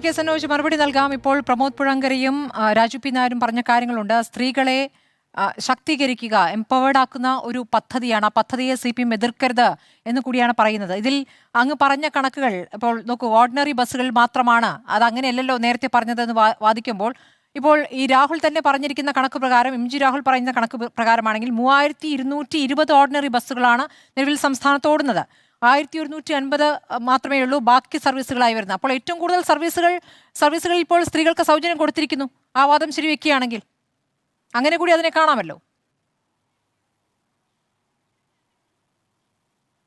K Sanoj മറുപടി നൽകാം. ഇപ്പോൾ പ്രമോദ് പുഴങ്കരയും രാജു പി നായരും പറഞ്ഞ കാര്യങ്ങളുണ്ട്. സ്ത്രീകളെ ശാക്തീകരിക്കുക, എംപവേർഡ് ആക്കുന്ന ഒരു പദ്ധതിയാണ്. ആ പദ്ധതിയെ CPM എതിർക്കരുത് എന്ന് കൂടിയാണ് പറയുന്നത്. ഇതിൽ അങ്ങ് പറഞ്ഞ കണക്കുകൾ ഇപ്പോൾ നോക്കൂ, ഓർഡിനറി ബസ്സുകൾ മാത്രമാണ്, അത് അങ്ങനെയല്ലല്ലോ നേരത്തെ പറഞ്ഞതെന്ന് വാദിക്കുമ്പോൾ ഇപ്പോൾ ഈ രാഹുൽ തന്നെ പറഞ്ഞിരിക്കുന്ന കണക്ക് പ്രകാരം, MG രാഹുൽ പറയുന്ന കണക്ക് പ്രകാരമാണെങ്കിൽ 3220 ഓർഡിനറി ബസ്സുകളാണ് നിലവിൽ സംസ്ഥാനത്തോടുന്നത്. 1150 മാത്രമേ ഉള്ളൂ ബാക്കി സർവീസുകളായി വരുന്നത്. അപ്പോൾ ഏറ്റവും കൂടുതൽ സർവീസുകളിൽ ഇപ്പോൾ സ്ത്രീകൾക്ക് സൗജന്യം കൊടുത്തിരിക്കുന്നു. ആ വാദം ശരിവെക്കുകയാണെങ്കിൽ അങ്ങനെ കൂടി അതിനെ കാണാമല്ലോ.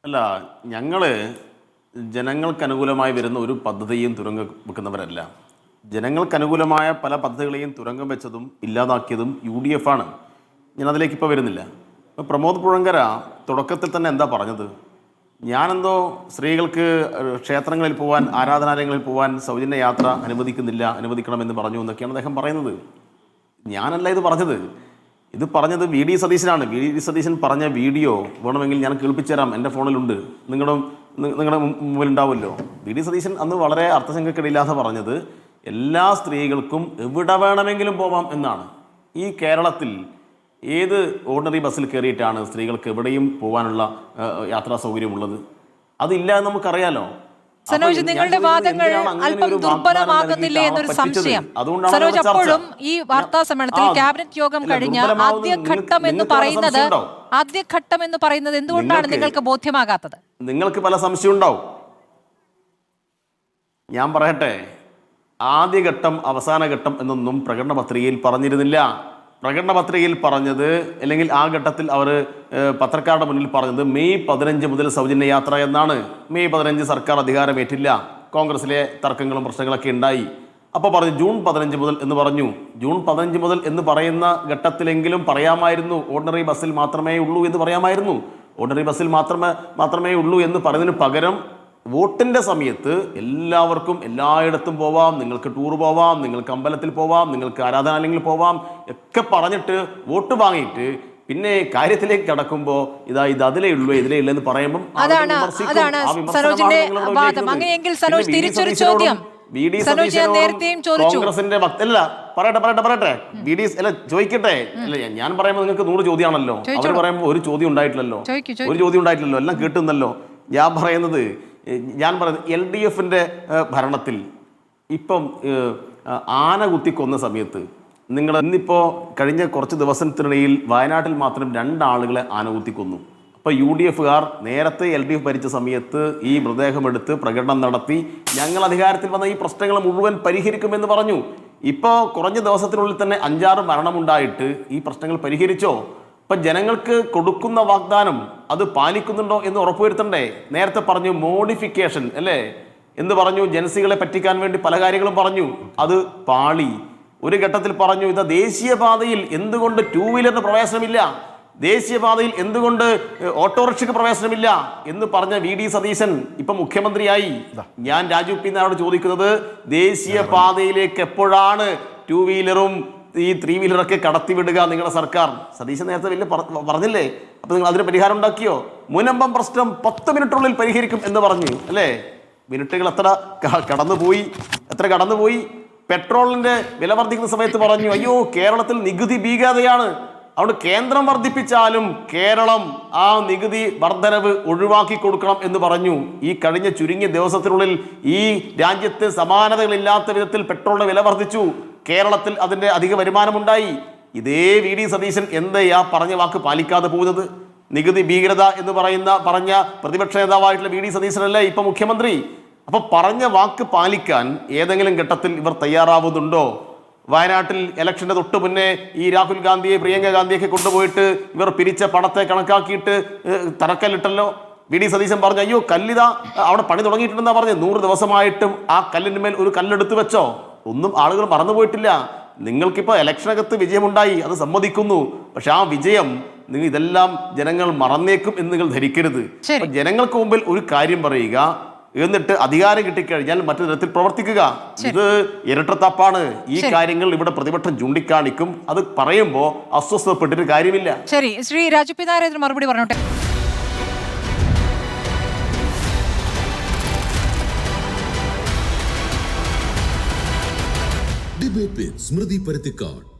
അല്ല, ഞങ്ങള് ജനങ്ങൾക്ക് അനുകൂലമായി വരുന്ന ഒരു പദ്ധതിയും തുരങ്കം വെക്കുന്നവരല്ല. ജനങ്ങൾക്ക് അനുകൂലമായ പല പദ്ധതികളെയും തുരങ്കം വെച്ചതും ഇല്ലാതാക്കിയതും UDF ആണ്. ഞാനതിലേക്ക് ഇപ്പോൾ വരുന്നില്ല. ഇപ്പോൾ പ്രമോദ് പുഴങ്കര തുടക്കത്തിൽ തന്നെ എന്താ പറഞ്ഞത്? ഞാനെന്തോ സ്ത്രീകൾക്ക് ക്ഷേത്രങ്ങളിൽ പോകാൻ, ആരാധനാലയങ്ങളിൽ പോകാൻ സൗജന്യ യാത്ര അനുവദിക്കണമെന്ന് പറഞ്ഞു എന്നൊക്കെയാണ് അദ്ദേഹം പറയുന്നത്. ഞാനല്ല ഇത് പറഞ്ഞത്. ഇത് പറഞ്ഞത് VD സതീശനാണ്. VD സതീശൻ പറഞ്ഞ വീഡിയോ വേണമെങ്കിൽ ഞാൻ കേൾപ്പിച്ചു തരാം, എൻ്റെ ഫോണിലുണ്ട്, നിങ്ങളുടെ മുമ്പിലുണ്ടാവുമല്ലോ. VD സതീശൻ അന്ന് വളരെ അർത്ഥശങ്കക്കിടയില്ലാതെ പറഞ്ഞത് എല്ലാ സ്ത്രീകൾക്കും എവിടെ വേണമെങ്കിലും പോവാം എന്നാണ്. ഈ കേരളത്തിൽ ഏത് ഓർഡിനറി ബസ്സിൽ കയറിയിട്ടാണ് സ്ത്രീകൾക്ക് എവിടെയും പോകാനുള്ള യാത്രാ സൗകര്യമുള്ളത്? അതില്ല എന്ന് നമുക്കറിയാലോ. സനോജ്, നിങ്ങളുടെ വാദങ്ങൾ അല്പം ദുർബലമാകുന്നില്ലേ എന്നൊരു സംശയം. സനോജ്, അപ്പോഴും ഈ വാർത്താ സമ്മേളനത്തിൽ ക്യാബിനറ്റ് യോഗം കഴിഞ്ഞ് ആദ്യഘട്ടം എന്ന് പറയുന്നത് എന്തുകൊണ്ടാണ് നിങ്ങൾക്ക് ബോധ്യമാകാത്തത്? നിങ്ങൾക്ക് പല സംശയം ഉണ്ടാവും. ഞാൻ പറയട്ടെ, ആദ്യഘട്ടം അവസാന ഘട്ടം എന്നൊന്നും പ്രകടന പത്രികയിൽ പറഞ്ഞിരുന്നില്ല. പ്രകടന പത്രികയിൽ പറഞ്ഞത്, അല്ലെങ്കിൽ ആ ഘട്ടത്തിൽ അവർ പത്രക്കാരുടെ മുന്നിൽ പറഞ്ഞത് മെയ് 15 മുതൽ സൗജന്യ യാത്ര എന്നാണ്. മെയ് 15 സർക്കാർ അധികാരമേറ്റില്ല, കോൺഗ്രസിലെ തർക്കങ്ങളും പ്രശ്നങ്ങളൊക്കെ ഉണ്ടായി. അപ്പോൾ പറഞ്ഞു ജൂൺ 15 മുതൽ എന്ന് പറഞ്ഞു. ജൂൺ 15 മുതൽ എന്ന് പറയുന്ന ഘട്ടത്തിലെങ്കിലും പറയാമായിരുന്നു ഓർഡിനറി ബസ്സിൽ മാത്രമേ ഉള്ളൂ എന്ന് പറയാമായിരുന്നു. ഓർഡിനറി ബസ്സിൽ മാത്രമേ ഉള്ളൂ എന്ന് പറയുന്നതിന് പകരം വോട്ടിൻ്റെ സമയത്ത് എല്ലാവർക്കും എല്ലായിടത്തും പോവാം, നിങ്ങൾക്ക് ടൂർ പോവാം, നിങ്ങൾക്ക് അമ്പലത്തിൽ പോവാം, നിങ്ങൾക്ക് ആരാധനാലയങ്ങളിൽ പോവാം ഒക്കെ പറഞ്ഞിട്ട് വോട്ട് വാങ്ങിയിട്ട് പിന്നെ കാര്യത്തിലേക്ക് കടക്കുമ്പോൾ ഇത് അതിലേ ഉള്ളൂ ഇതിലേ ഉള്ളൂ എന്ന് പറയുമ്പോൾ കോൺഗ്രസിന്റെ വക്തല്ല. പറയട്ടെ ചോദിക്കട്ടെ. അല്ല, ഞാൻ പറയുമ്പോൾ നിങ്ങൾക്ക് 100 ചോദ്യമാണല്ലോ, അവർ പറയുമ്പോൾ ഒരു ചോദ്യം ഉണ്ടായിട്ടില്ലല്ലോ. എല്ലാം കേട്ടുന്നല്ലോ. ഞാൻ പറയുന്നത് LDFന്റെ ഭരണത്തിൽ ഇപ്പം ആന കുത്തിക്കൊന്ന സമയത്ത് നിങ്ങൾ ഇന്നിപ്പോൾ കഴിഞ്ഞ കുറച്ച് ദിവസത്തിനിടയിൽ വയനാട്ടിൽ മാത്രം 2 ആളുകളെ ആന കുത്തിക്കൊന്നു. അപ്പോൾ UDFകാർ നേരത്തെ LDF ഭരിച്ച സമയത്ത് ഈ മൃതദേഹമെടുത്ത് പ്രകടനം നടത്തി ഞങ്ങൾ അധികാരത്തിൽ വന്ന ഈ പ്രശ്നങ്ങൾ മുഴുവൻ പരിഹരിക്കുമെന്ന് പറഞ്ഞു. ഇപ്പോൾ കുറഞ്ഞ ദിവസത്തിനുള്ളിൽ തന്നെ 5-6 മരണമുണ്ടായിട്ട് ഈ പ്രശ്നങ്ങൾ പരിഹരിച്ചോ? അപ്പം ജനങ്ങൾക്ക് കൊടുക്കുന്ന വാഗ്ദാനം അത് പാലിക്കുന്നുണ്ടോ എന്ന് ഉറപ്പുവരുത്തണ്ടേ? നേരത്തെ പറഞ്ഞു മോഡിഫിക്കേഷൻ അല്ലേ എന്ന് പറഞ്ഞു, ജനസികളെ പറ്റിക്കാൻ വേണ്ടി പല കാര്യങ്ങളും പറഞ്ഞു, അത് പാളി. ഒരു ഘട്ടത്തിൽ പറഞ്ഞു ഇത് ദേശീയപാതയിൽ എന്തുകൊണ്ട് 2 വീലറിന് പ്രവേശനമില്ല, ദേശീയപാതയിൽ എന്തുകൊണ്ട് ഓട്ടോറിക്ഷയ്ക്ക് പ്രവേശനമില്ല എന്ന് പറഞ്ഞ VD സതീശൻ ഇപ്പം മുഖ്യമന്ത്രിയായി. ഞാൻ രാജു പി നായരോട് ചോദിക്കുന്നത്, ദേശീയപാതയിലേക്ക് എപ്പോഴാണ് 2 വീലറും ഈ 3 വീലറൊക്കെ കടത്തിവിടുക നിങ്ങളുടെ സർക്കാർ? സതീശൻ നേരത്തെ വലിയ പറഞ്ഞില്ലേ? അപ്പൊ നിങ്ങൾ അതിന് പരിഹാരം ഉണ്ടാക്കിയോ? മുനമ്പം പ്രശ്നം 10 മിനിറ്റിനുള്ളിൽ പരിഹരിക്കും എന്ന് പറഞ്ഞു അല്ലേ? മിനിറ്റുകൾ എത്ര കടന്നുപോയി. പെട്രോളിന്റെ വില വർദ്ധിക്കുന്ന സമയത്ത് പറഞ്ഞു അയ്യോ കേരളത്തിൽ നികുതി ഭീകരതയാണ്, അതുകൊണ്ട് കേന്ദ്രം വർദ്ധിപ്പിച്ചാലും കേരളം ആ നികുതി വർധനവ് ഒഴിവാക്കി കൊടുക്കണം എന്ന് പറഞ്ഞു. ഈ കഴിഞ്ഞ ചുരുങ്ങിയ ദിവസത്തിനുള്ളിൽ ഈ രാജ്യത്ത് സമാനതകളില്ലാത്ത വിധത്തിൽ പെട്രോളിന്റെ വില വർദ്ധിച്ചു. കേരളത്തിൽ അതിൻ്റെ അധിക വരുമാനമുണ്ടായി. ഇതേ VD സതീശൻ എന്തയാ പറഞ്ഞ വാക്ക് പാലിക്കാതെ പോകുന്നത്? നികുതി ഭീകരത എന്ന് പറഞ്ഞ പ്രതിപക്ഷ നേതാവായിട്ടുള്ള VD സതീശനല്ലേ ഇപ്പൊ മുഖ്യമന്ത്രി? അപ്പൊ പറഞ്ഞ വാക്ക് പാലിക്കാൻ ഏതെങ്കിലും ഘട്ടത്തിൽ ഇവർ തയ്യാറാവുന്നുണ്ടോ? വയനാട്ടിൽ ഇലക്ഷന്റെ തൊട്ട് മുന്നേ ഈ രാഹുൽ ഗാന്ധിയെ പ്രിയങ്ക ഗാന്ധിയൊക്കെ കൊണ്ടുപോയിട്ട് ഇവർ പിരിച്ച പണത്തെ കണക്കാക്കിയിട്ട് തറക്കല്ലിട്ടല്ലോ. VD സതീശൻ പറഞ്ഞു അയ്യോ കല്ലിതാ അവിടെ പണി തുടങ്ങിയിട്ടുണ്ടെന്നാ പറഞ്ഞു. 100 ദിവസമായിട്ടും ആ കല്ലിന് മേൽ ഒരു കല്ലെടുത്ത് വെച്ചോ? ഒന്നും ആളുകൾ മറന്നുപോയിട്ടില്ല. നിങ്ങൾക്കിപ്പോൾ ഇലക്ഷനകത്ത് വിജയമുണ്ടായി, അത് സമ്മതിക്കുന്നു. പക്ഷെ ആ വിജയം ഇതെല്ലാം ജനങ്ങൾ മറന്നേക്കും എന്ന് നിങ്ങൾ ധരിക്കരുത്. ജനങ്ങൾക്ക് മുമ്പിൽ ഒരു കാര്യം പറയുക, എന്നിട്ട് അധികാരം കിട്ടിക്കഴിഞ്ഞാൽ മറ്റു തരത്തിൽ പ്രവർത്തിക്കുക. ഇത് ഇരട്ടത്താപ്പാണ്. ഈ കാര്യങ്ങൾ ഇവിടെ പ്രതിപക്ഷം ചൂണ്ടിക്കാണിക്കും. അത് പറയുമ്പോൾ അസ്വസ്ഥപ്പെട്ടിട്ട് കാര്യമില്ല. ശരി, ശ്രീ രാജു പി നായർ മറുപടി പറഞ്ഞോട്ടെ. Debate with Smriti Parathikkad.